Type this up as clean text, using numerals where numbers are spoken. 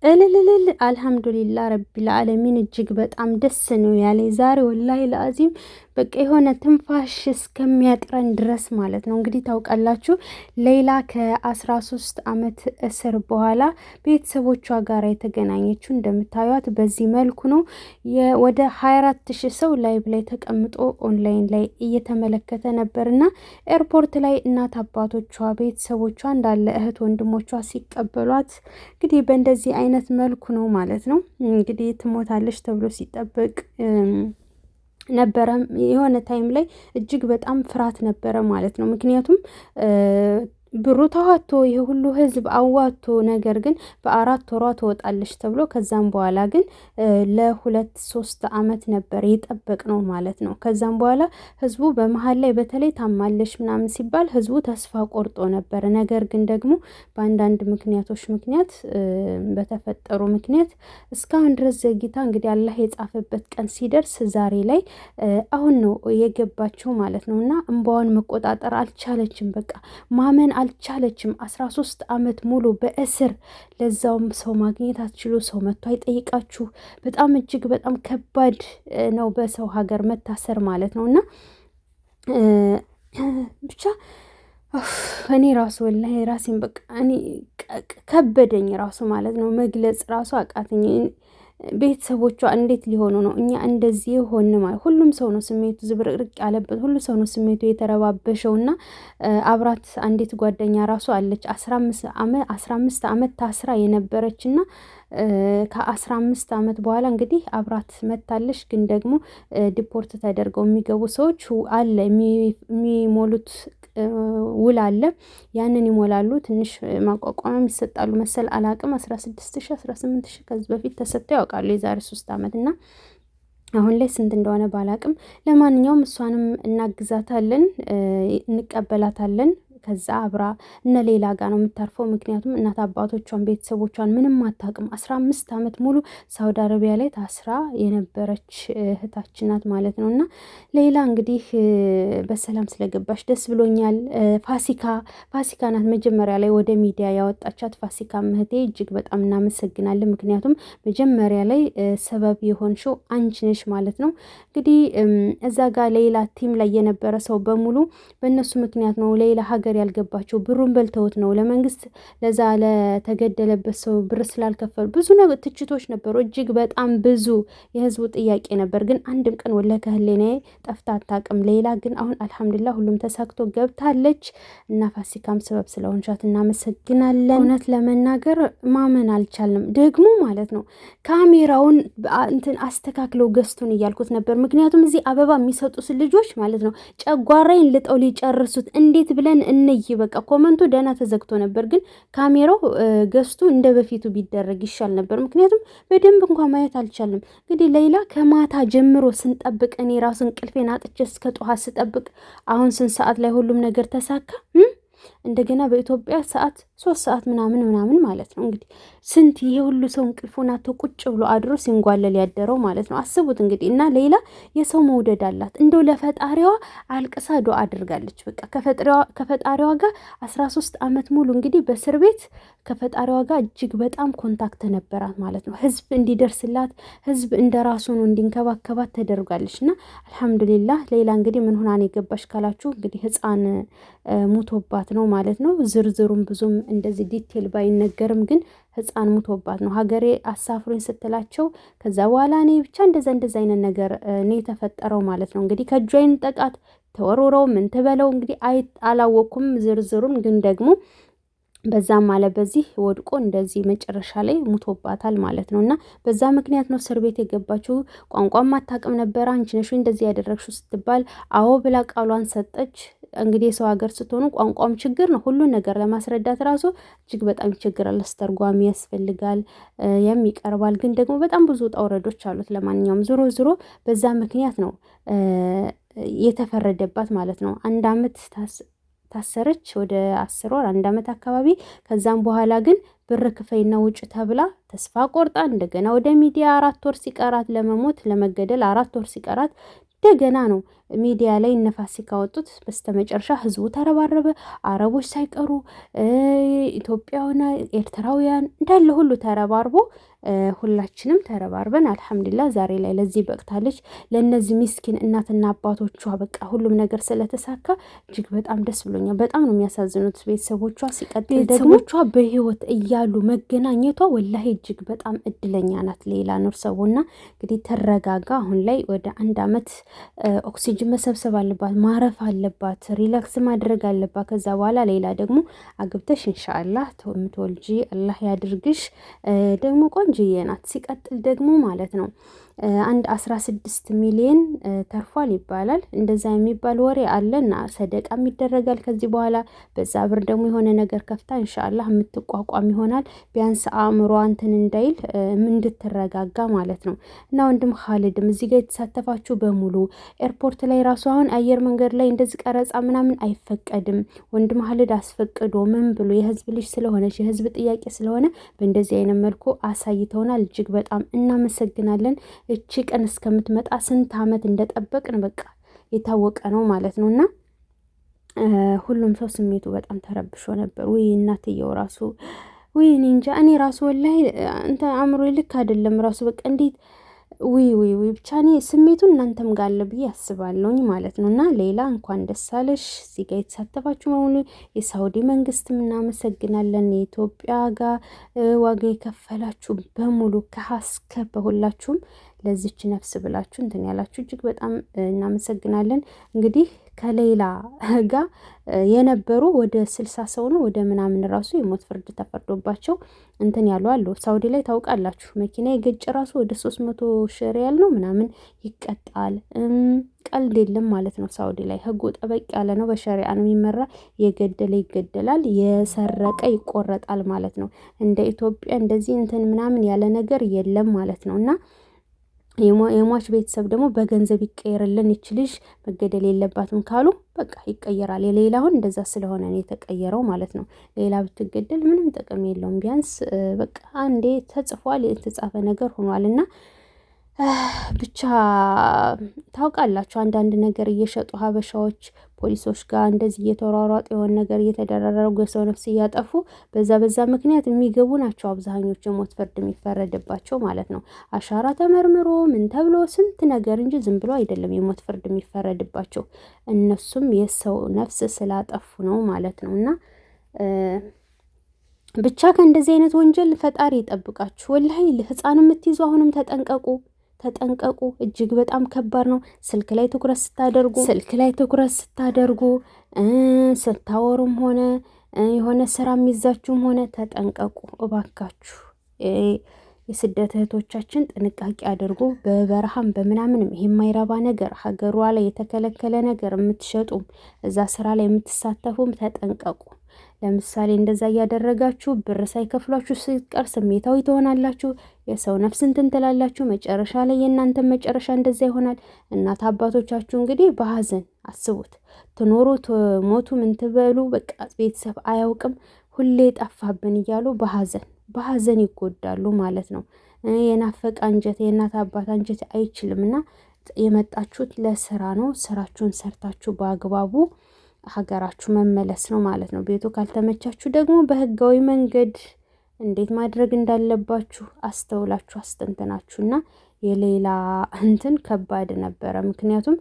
እልልልል አልሐምዱሊላህ ረቢል ዓለሚን እጅግ በጣም ደስ ነው ያለኝ ዛሬ ወላሂ ለአዚም በቃ የሆነ ትንፋሽ እስከሚያጥረን ድረስ ማለት ነው። እንግዲህ ታውቃላችሁ ሌላ ከ13 ዓመት እስር በኋላ ቤተሰቦቿ ጋር የተገናኘችው እንደምታዩት በዚህ መልኩ ነው። ወደ 24,000 ሰው ላይቭ ላይ ተቀምጦ ኦንላይን ላይ እየተመለከተ ነበርና ኤርፖርት ላይ እናት አባቶቿ ቤተሰቦቿ እንዳለ እህት ወንድሞቿ ሲቀበሏት እንግዲህ በእንደዚህ አይነት መልኩ ነው ማለት ነው። እንግዲህ ትሞታለች ተብሎ ሲጠበቅ ነበረ። የሆነ ታይም ላይ እጅግ በጣም ፍርሃት ነበረ ማለት ነው። ምክንያቱም ብሩ ተዋቶ ይሄ ሁሉ ህዝብ አዋቶ ነገር ግን በ4 ወሯ ትወጣለች ተብሎ ከዛም በኋላ ግን ለ2-3 ዓመት ነበር የጠበቅነው ማለት ነው። ከዛም በኋላ ህዝቡ በመሃል ላይ በተለይ ታማለች ምናምን ሲባል ህዝቡ ተስፋ ቆርጦ ነበር። ነገር ግን ደግሞ በአንዳንድ ምክንያት በተፈጠሩ ምክንያት እስካሁን ድረስ ዘግይታ እንግዲህ አላህ የጻፈበት ቀን ሲደርስ ዛሬ ላይ አሁን ነው የገባችው ማለት ነው። እና እንባዋን መቆጣጠር አልቻለችም። በቃ ማመን አልቻለችም። 13 ዓመት ሙሉ በእስር ለዛውም ሰው ማግኘት አትችሉ። ሰው መጥቶ አይጠይቃችሁ። በጣም እጅግ በጣም ከባድ ነው በሰው ሀገር መታሰር ማለት ነው። እና ብቻ እኔ ራሱ ወላሂ ራሴን በቃ እኔ ከበደኝ ራሱ ማለት ነው። መግለጽ ራሱ አቃተኝ። ቤተሰቦቿ እንዴት ሊሆኑ ነው? እኛ እንደዚህ ሆን ማለት ሁሉም ሰው ነው ስሜቱ ዝብርቅርቅ ያለበት፣ ሁሉ ሰው ነው ስሜቱ የተረባበሸውና አብራት አንዲት ጓደኛ ራሱ አለች 15 ዓመት ታስራ የነበረችና ከ15 ዓመት በኋላ እንግዲህ አብራት መታለች። ግን ደግሞ ዲፖርት ተደርገው የሚገቡ ሰዎች አለ የሚሞሉት ውል አለ። ያንን ይሞላሉ። ትንሽ ማቋቋሚያም ይሰጣሉ መሰል አላቅም 16,000 18,000 ከዚህ በፊት ተሰጥተው ያውቃሉ የዛሬ 3 ዓመት እና አሁን ላይ ስንት እንደሆነ ባላቅም፣ ለማንኛውም እሷንም እናግዛታለን፣ እንቀበላታለን። ከዛ አብራ እነ ሌላ ጋር ነው የምታርፈው። ምክንያቱም እናት አባቶቿን ቤተሰቦቿን ምንም አታውቅም። 15 ዓመት ሙሉ ሳውዲ አረቢያ ላይ ታስራ የነበረች እህታችን ናት ማለት ነው። እና ሌላ እንግዲህ በሰላም ስለገባች ደስ ብሎኛል። ፋሲካ ናት መጀመሪያ ላይ ወደ ሚዲያ ያወጣቻት። ፋሲካ እህቴ እጅግ በጣም እናመሰግናለን። ምክንያቱም መጀመሪያ ላይ ሰበብ የሆንሽው አንቺ ነሽ ማለት ነው። እንግዲህ እዛ ጋር ሌላ ቲም ላይ የነበረ ሰው በሙሉ በእነሱ ምክንያት ነው ሌላ ሀገር ያልገባቸው። ብሩን በልተውት ነው። ለመንግስት ለዛ ለተገደለበት ሰው ብር ስላልከፈሉ ብዙ ነገር ትችቶች ነበሩ። እጅግ በጣም ብዙ የህዝቡ ጥያቄ ነበር። ግን አንድም ቀን ወላሂ ከህሊናዬ ጠፍታ አታውቅም። ሌላ ግን አሁን አልሐምዱሊላህ ሁሉም ተሳክቶ ገብታለች እና ፋሲካም ሰበብ ስለሆንሻት እናመሰግናለን። እውነት ለመናገር ማመን አልቻልንም ደግሞ ማለት ነው። ካሜራውን እንትን አስተካክለው ገዝቱን እያልኩት ነበር። ምክንያቱም እዚህ አበባ የሚሰጡት ልጆች ማለት ነው ጨጓራዬን ልጠው ሊጨርሱት እንዴት ብለን እንይ። በቃ ኮመንቱ ደህና ተዘግቶ ነበር። ግን ካሜራው ገዝቱ እንደ በፊቱ ቢደረግ ይሻል ነበር። ምክንያቱም በደንብ እንኳን ማየት አልቻልንም። እንግዲህ ሌላ ከማታ ጀምሮ ስንጠብቅ እኔ ራሱ እንቅልፌን አጥቼ እስከ ጠዋት ስጠብቅ አሁን ስንት ሰዓት ላይ ሁሉም ነገር ተሳካ። እንደገና በኢትዮጵያ ሰዓት 3 ሰዓት ምናምን ማለት ነው። እንግዲህ ስንት ይሄ ሁሉ ሰው እንቅልፉን አጥቶ ቁጭ ብሎ አድሮ ሲንጓለል ያደረው ማለት ነው። አስቡት እንግዲህ። እና ሌላ የሰው መውደድ አላት። እንደው ለፈጣሪዋ አልቅሳ ዱአ አድርጋለች። በቃ ከፈጣሪዋ ጋር 13 ዓመት ሙሉ እንግዲህ በእስር ቤት ከፈጣሪዋ ጋር እጅግ በጣም ኮንታክት ነበራት ማለት ነው። ህዝብ እንዲደርስላት፣ ህዝብ እንደራሱ ነው እንዲንከባከባት ተደርጋለች። እና አልሐምዱሊላህ። ሌላ እንግዲህ ምን ሆና ነው የገባሽ ካላችሁ እንግዲህ ህፃን ሙቶባት ነው ማለት ነው። ዝርዝሩም ብዙም እንደዚህ ዲቴል ባይነገርም ግን ህፃን ሙቶባት ነው ሀገሬ አሳፍሩኝ ስትላቸው ከዛ በኋላ እኔ ብቻ እንደዛ አይነት ነገር እኔ የተፈጠረው ማለት ነው። እንግዲህ ከእጇ ይንጠቃት ተወርውረው ምን ትበለው እንግዲህ አላወኩም ዝርዝሩን። ግን ደግሞ በዛም አለ በዚህ ወድቆ እንደዚህ መጨረሻ ላይ ሙቶባታል ማለት ነው። እና በዛ ምክንያት ነው እስር ቤት የገባችው። ቋንቋም አታውቅም ነበር። አንቺ ነሽ እንደዚህ ያደረግሽው ስትባል አዎ ብላ ቃሏን ሰጠች። እንግዲህ የሰው ሀገር ስትሆኑ ቋንቋም ችግር ነው። ሁሉን ነገር ለማስረዳት ራሱ እጅግ በጣም ይቸግራል። አስተርጓሚ ያስፈልጋል፣ የሚቀርባል። ግን ደግሞ በጣም ብዙ ውጣ ውረዶች አሉት። ለማንኛውም ዞሮ በዛ ምክንያት ነው የተፈረደባት ማለት ነው። 1 ዓመት ታሰረች፣ ወደ 10 ወር 1 ዓመት አካባቢ። ከዛም በኋላ ግን ብር ክፈይና ውጭ ተብላ ተስፋ ቆርጣ እንደገና ወደ ሚዲያ 4 ወር ሲቀራት ለመሞት ለመገደል 4 ወር ሲቀራት እንደገና ነው ሚዲያ ላይ ነፋስ ካወጡት በስተመጨረሻ ህዝቡ ተረባረበ። አረቦች ሳይቀሩ ኢትዮጵያውያን፣ ኤርትራውያን እንዳለ ሁሉ ተረባርቦ ሁላችንም ተረባርበን አልሐምዱሊላህ ዛሬ ላይ ለዚህ በቅታለች። ለእነዚህ ሚስኪን እናትና አባቶቿ በቃ ሁሉም ነገር ስለተሳካ እጅግ በጣም ደስ ብሎኛል። በጣም ነው የሚያሳዝኑት ቤተሰቦቿ። ሲቀጥል ቤተሰቦቿ በህይወት እያሉ መገናኘቷ ወላሂ እጅግ በጣም እድለኛ ናት። ሌላ ኑር ሰውና እንግዲህ ተረጋጋ። አሁን ላይ ወደ 1 አመት ኦክሲጅን መሰብሰብ አለባት፣ ማረፍ አለባት፣ ሪላክስ ማድረግ አለባት። ከዛ በኋላ ሌላ ደግሞ አግብተሽ ኢንሻአላህ የምትወልጂ አላህ ያድርግሽ። ደግሞ ቆንጅዬ ናት። ሲቀጥል ደግሞ ማለት ነው አንድ 16 ሚሊዮን ተርፏል ይባላል። እንደዛ የሚባል ወሬ አለና ሰደቃም ይደረጋል ከዚህ በኋላ። በዛ ብር ደግሞ የሆነ ነገር ከፍታ ኢንሻአላህ የምትቋቋም ይሆናል። ቢያንስ አእምሮ እንትን እንዳይል እንድትረጋጋ ማለት ነው። እና ወንድም ኻሊድም እዚህ ጋር የተሳተፋችሁ በሙሉ ኤርፖርት ላይ ራሱ አሁን አየር መንገድ ላይ እንደዚህ ቀረጻ ምናምን አይፈቀድም። ወንድም ኻሊድ አስፈቅዶ ምን ብሎ የህዝብ ልጅ ስለሆነች የህዝብ ጥያቄ ስለሆነ በእንደዚህ አይነት መልኩ አሳይተውናል። እጅግ በጣም እናመሰግናለን። እቺ ቀን እስከምትመጣ ስንት አመት እንደጠበቅን በቃ የታወቀ ነው ማለት ነው። እና ሁሉም ሰው ስሜቱ በጣም ተረብሾ ነበር። ውይ እናትየው ራሱ ውይ እኔ እንጃ። እኔ ራሱ ወላሂ እንትን አእምሮ ልክ አይደለም ራሱ በቃ እንዴት ውይ ብቻ እኔ ስሜቱን እናንተም ጋር አለ ብዬ አስባለሁኝ ማለት ነው። እና ሌላ እንኳን ደስ አለሽ እዚህ ጋር የተሳተፋችሁ በሙሉ የሳውዲ መንግስትም እናመሰግናለን። የኢትዮጵያ ጋር ዋጋ የከፈላችሁ በሙሉ ከሀስከ በሁላችሁም ለዚች ነፍስ ብላችሁ እንትን ያላችሁ እጅግ በጣም እናመሰግናለን። እንግዲህ ከሌላ ጋር የነበሩ ወደ 60 ሰው ነው ወደ ምናምን ራሱ የሞት ፍርድ ተፈርዶባቸው እንትን ያሉ አሉ። ሳውዲ ላይ ታውቃላችሁ መኪና የገጭ ራሱ ወደ 300 ሺህ ሪያል ነው ምናምን ይቀጣል። ቀልድ የለም ማለት ነው። ሳውዲ ላይ ህጉ ጠበቅ ያለ ነው። በሸሪዓ ነው የሚመራ። የገደለ ይገደላል፣ የሰረቀ ይቆረጣል ማለት ነው። እንደ ኢትዮጵያ እንደዚህ እንትን ምናምን ያለ ነገር የለም ማለት ነው። እና የሟች ቤተሰብ ደግሞ በገንዘብ ይቀየርልን ይች ልጅ መገደል የለባትም ካሉ በቃ ይቀየራል። የሌላውን እንደዛ ስለሆነ ነው የተቀየረው ማለት ነው። ሌላ ብትገደል ምንም ጥቅም የለውም። ቢያንስ በቃ አንዴ ተጽፏል፣ የተጻፈ ነገር ሆኗል። እና ብቻ ታውቃላችሁ አንዳንድ ነገር እየሸጡ ሀበሻዎች ፖሊሶች ጋር እንደዚህ እየተሯሯጡ የሆነ ነገር እየተደራረጉ የሰው ነፍስ እያጠፉ በዛ ምክንያት የሚገቡ ናቸው አብዛኞቹ የሞት ፍርድ የሚፈረድባቸው ማለት ነው። አሻራ ተመርምሮ ምን ተብሎ ስንት ነገር እንጂ ዝም ብሎ አይደለም የሞት ፍርድ የሚፈረድባቸው። እነሱም የሰው ነፍስ ስላጠፉ ነው ማለት ነው። እና ብቻ ከእንደዚህ አይነት ወንጀል ፈጣሪ ይጠብቃችሁ። ወላሂ ህፃን የምትይዙ አሁንም ተጠንቀቁ። እጅግ በጣም ከባድ ነው። ስልክ ላይ ትኩረት ስታደርጉ ስታወሩም ሆነ የሆነ ስራ የሚይዛችሁም ሆነ ተጠንቀቁ እባካችሁ። የስደት እህቶቻችን ጥንቃቄ አድርጉ። በበረሃም በምናምንም ይሄ የማይረባ ነገር ሀገሯ ላይ የተከለከለ ነገር የምትሸጡም እዛ ስራ ላይ የምትሳተፉም ተጠንቀቁ። ለምሳሌ እንደዛ እያደረጋችሁ ብር ሳይከፍሏችሁ ሲቀር ስሜታዊ ትሆናላችሁ። የሰው ነፍስ እንትን ትላላችሁ። መጨረሻ ላይ የእናንተን መጨረሻ እንደዛ ይሆናል። እናት አባቶቻችሁ እንግዲህ በሀዘን አስቡት። ትኖሩ ትሞቱ ምን ትበሉ በቃ ቤተሰብ አያውቅም። ሁሌ ጠፋብን እያሉ በሀዘን ይጎዳሉ ማለት ነው። የናፈቀ አንጀት የእናት አባት አንጀት አይችልም። እና የመጣችሁት ለስራ ነው። ስራችሁን ሰርታችሁ በአግባቡ ሀገራችሁ መመለስ ነው ማለት ነው። ቤቱ ካልተመቻችሁ ደግሞ በህጋዊ መንገድ እንዴት ማድረግ እንዳለባችሁ አስተውላችሁ አስተንትናችሁና የሌላ እንትን ከባድ ነበረ። ምክንያቱም